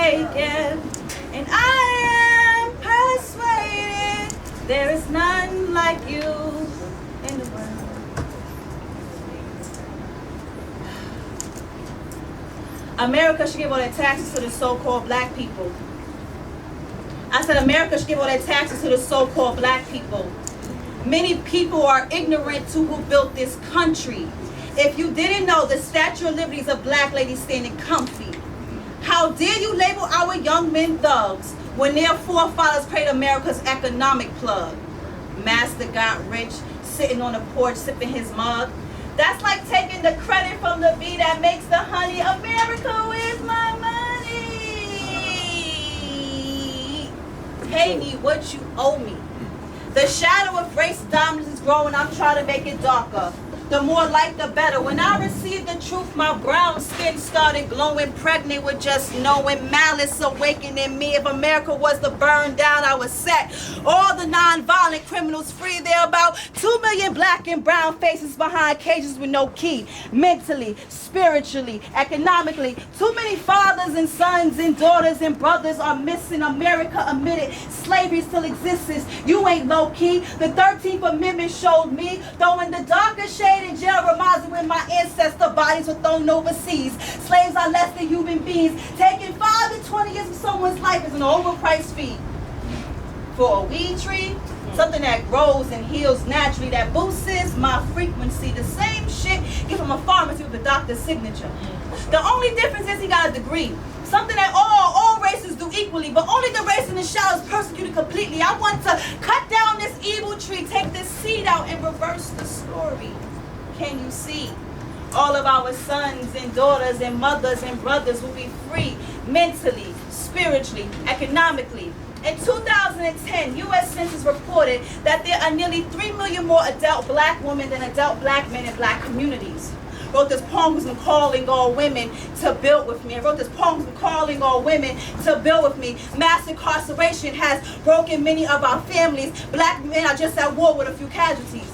forsaken, and I am persuaded there is none like you in the world. America should give all their taxes to the so-called black people. I said America should give all their taxes to the so-called black people. Many people are ignorant to who built this country. If you didn't know, the Statue of Liberty is a black lady standing comfy. How dare you label our young men thugs when their forefathers created America's economic plug? Master got rich, sitting on the porch, sipping his mug. That's like taking the credit from the bee that makes the honey. America, where's my money? Pay me what you owe me. The shadow of race dominance is growing. I'm trying to make it darker. The more light, the better. When I received the truth, my brown skin started glowing, pregnant with just knowing, malice awakening me. If America was to burn down, I would set all the non-violent criminals free. There are about 2 million black and brown faces behind cages with no key. Mentally, spiritually, economically, too many fathers and sons and daughters and brothers are missing. America admitted slavery still exists. You ain't low key. The 13th Amendment showed me, though in the darker shade in jail reminds me when my ancestor bodies were thrown overseas. Slaves are less than human beings. Taking 5 to 20 years of someone's life is an overpriced fee. For a weed tree, something that grows and heals naturally, that boosts my frequency. The same shit get from a pharmacy with the doctor's signature. The only difference is he got a degree. Something that all races do equally, but only the race in the shadows persecuted completely. I want to cut down this evil tree, take this seed out, and reverse the story. Can you see? All of our sons and daughters and mothers and brothers will be free mentally, spiritually, economically. In 2010, U.S. Census reported that there are nearly 3 million more adult black women than adult black men in black communities. Wrote this poem who's been calling all women to build with me. I wrote this poem who's been calling all women to build with me. Mass incarceration has broken many of our families. Black men are just at war with a few casualties,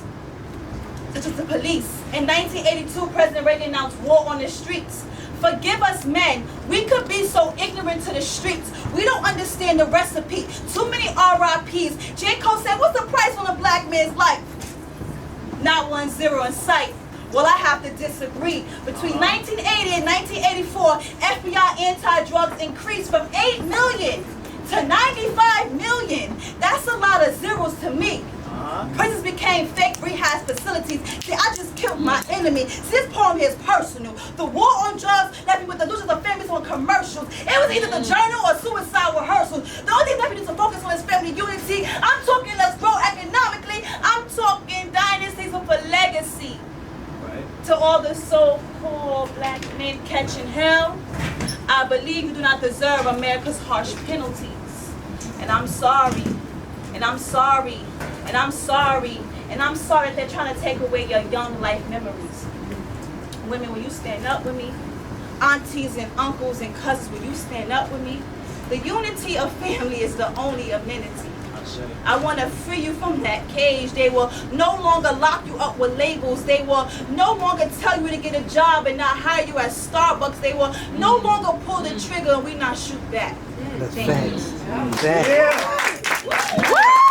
such as the police. In 1982, President Reagan announced war on the streets. Forgive us, men. We could be so ignorant to the streets. We don't understand the recipe. Too many RIPs. J. Cole said, what's the price on a black man's life? Not 1 0 in sight. Well, I have to disagree. Between 1980 and 1984, FBI anti-drugs increased from 8 million to 95 million. That's a lot of zeros to me. Prisons became fake rehab facilities. See, I just killed my enemy. See, this poem here is personal. The war on drugs left me with delusions of families on commercials. It was either the journal or suicide rehearsal. The only thing left me is to focus on is family unity. I'm talking let's grow economically. I'm talking dynasties with a legacy. To all the so-called black men catching hell, I believe you do not deserve America's harsh penalties. And I'm sorry, and I'm sorry, and I'm sorry, and I'm sorry that they're trying to take away your young life memories. Women, will you stand up with me? Aunties and uncles and cousins, will you stand up with me? The unity of family is the only amenity. I want to free you from that cage. They will no longer lock you up with labels. They will no longer tell you to get a job and not hire you at Starbucks. They will no longer pull the trigger and we not shoot back. That's facts. Yeah.